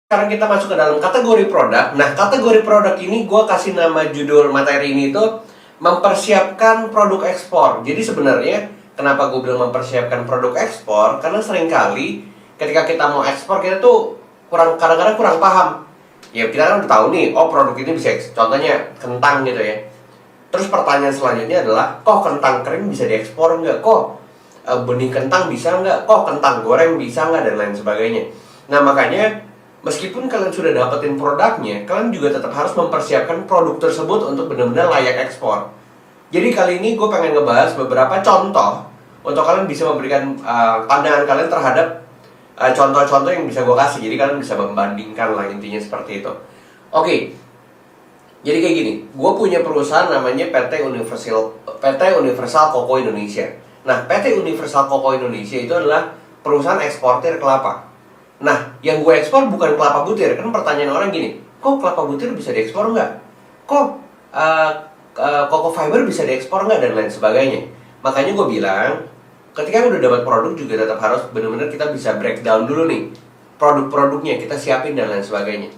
Sekarang kita masuk ke dalam kategori produk. Nah, kategori produk ini gue kasih nama judul materi ini itu mempersiapkan produk ekspor. Jadi sebenarnya kenapa gue bilang mempersiapkan produk ekspor? Karena seringkali ketika kita mau ekspor kita tuh kadang-kadang kurang paham. Ya kita kan udah tahu nih, oh produk ini bisa contohnya kentang gitu ya. Terus pertanyaan selanjutnya adalah, kok kentang kering bisa diekspor nggak? Kok benih kentang bisa nggak? Kok kentang goreng bisa nggak? Dan lain sebagainya. Nah makanya meskipun kalian sudah dapetin produknya, kalian juga tetap harus mempersiapkan produk tersebut untuk benar-benar layak ekspor. Jadi kali ini gue pengen ngebahas beberapa contoh untuk kalian bisa memberikan pandangan kalian terhadap contoh-contoh yang bisa gue kasih. Jadi kalian bisa membandingkan lah, intinya seperti itu. Oke, jadi kayak gini, gue punya perusahaan namanya PT Universal Cocoa Indonesia. Nah, PT Universal Cocoa Indonesia itu adalah perusahaan eksportir kelapa. Nah, yang gue ekspor bukan kelapa butir. Kan pertanyaan orang gini, kok kelapa butir bisa diekspor nggak? Kok cocoa fiber bisa diekspor nggak? Dan lain sebagainya. Makanya gue bilang, ketika udah dapat produk juga tetap harus benar-benar kita bisa breakdown dulu nih produk-produknya, kita siapin dan lain sebagainya.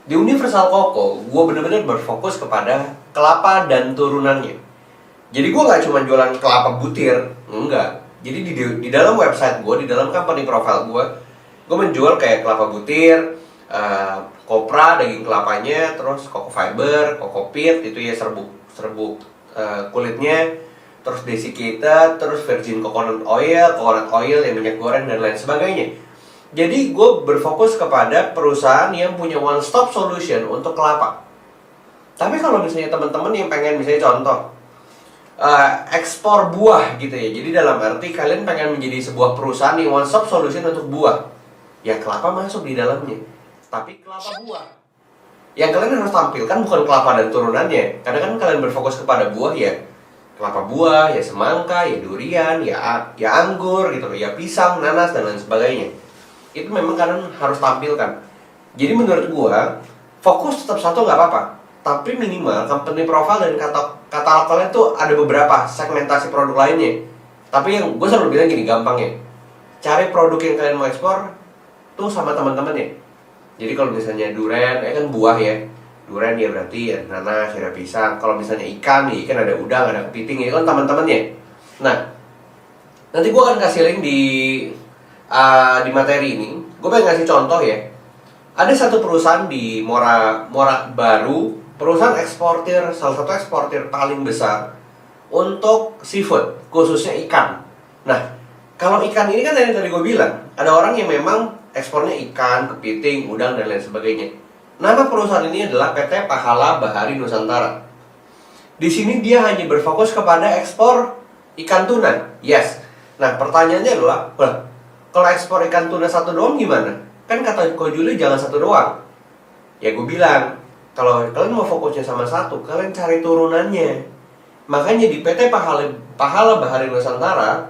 Di Universal Cocoa, gue benar-benar berfokus kepada kelapa dan turunannya. Jadi gue nggak cuma jualan kelapa butir, enggak. Jadi di dalam website gue, di dalam company profile gue menjual kayak kelapa butir, kopra, daging kelapanya, terus cocoa fiber, cocoa peat, itu ya serbuk kulitnya, terus desiccated, terus virgin coconut oil yang minyak goreng dan lain sebagainya. Jadi gue berfokus kepada perusahaan yang punya one stop solution untuk kelapa. Tapi kalau misalnya teman-teman yang pengen misalnya contoh ekspor buah gitu ya, jadi dalam arti kalian pengen menjadi sebuah perusahaan yang one stop solution untuk buah, ya kelapa masuk di dalamnya, tapi kelapa buah. Yang kalian harus tampilkan bukan kelapa dan turunannya. Karena kan kalian berfokus kepada buah, ya kelapa buah, ya semangka, ya durian, ya anggur gitu, ya pisang, nanas dan lain sebagainya. Itu memang kalian harus tampilkan. Jadi menurut gua, fokus tetap satu nggak apa-apa, tapi minimal company profile dan katalog kalian tuh ada beberapa segmentasi produk lainnya. Tapi yang gue selalu bilang gini, gampangnya, cari produk yang kalian mau ekspor tuh sama teman-teman ya. Jadi kalau misalnya durian, kan buah ya. Durian ya berarti ya nanas, ada pisang. Kalau misalnya ikan, ya ikan ada udang, ada kepiting, ya kan teman-temannya. Nah, nanti gue akan kasih link di materi ini. Gue pengen ngasih contoh ya. Ada satu perusahaan di Mora Baru, perusahaan eksportir, salah satu eksportir paling besar untuk seafood, khususnya ikan. Nah, kalau ikan ini kan yang tadi gue bilang, ada orang yang memang ekspornya ikan, kepiting, udang, dan lain sebagainya. Nama perusahaan ini adalah PT Pahala Bahari Nusantara. Di sini dia hanya berfokus kepada ekspor ikan tuna. Yes. Nah, pertanyaannya adalah, kalau ekspor ikan tuna satu doang gimana? Kan kata Ko Juli jangan satu doang. Ya gue bilang, kalau kalian mau fokusnya sama satu, kalian cari turunannya. Makanya di PT Pahala Bahari Nusantara,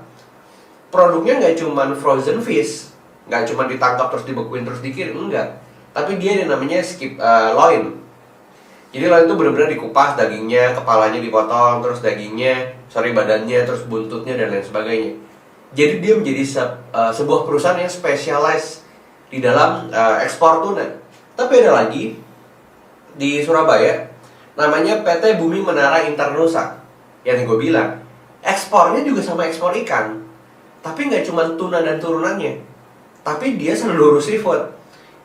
produknya nggak cuma frozen fish, nggak cuma ditangkap terus dibekuin terus dikirim, enggak. Tapi dia ada namanya loin. Jadi loin itu benar-benar dikupas dagingnya, kepalanya dipotong, terus badannya, terus buntutnya dan lain sebagainya. Jadi dia menjadi sebuah perusahaan yang spesialis di dalam ekspor tuna. Tapi ada lagi di Surabaya, namanya PT Bumi Menara Internusa. Yang gue bilang, ekspornya juga sama ekspor ikan, tapi nggak cuma tuna dan turunannya, tapi dia seluruh seafood,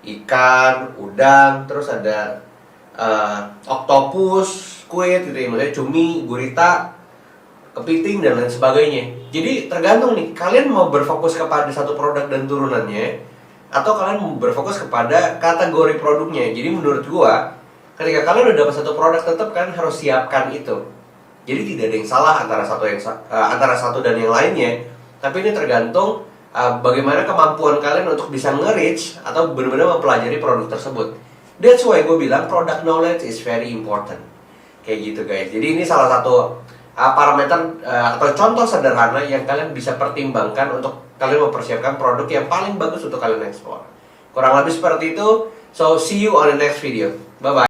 ikan, udang, terus ada oktopus, squid gitu ya, misalnya cumi, gurita, kepiting dan lain sebagainya. Jadi tergantung nih, kalian mau berfokus kepada satu produk dan turunannya, atau kalian mau berfokus kepada kategori produknya. Jadi menurut gua, ketika kalian udah dapat satu produk, tetap kalian harus siapkan itu. Jadi tidak ada yang salah antara satu dan yang lainnya. Tapi ini tergantung bagaimana kemampuan kalian untuk bisa nge-reach atau benar-benar mempelajari produk tersebut. That's why gue bilang product knowledge is very important. Kayak gitu guys. Jadi ini salah satu parameter atau contoh sederhana yang kalian bisa pertimbangkan untuk kalian mempersiapkan produk yang paling bagus untuk kalian ekspor. Kurang lebih seperti itu. So see you on the next video. Bye bye.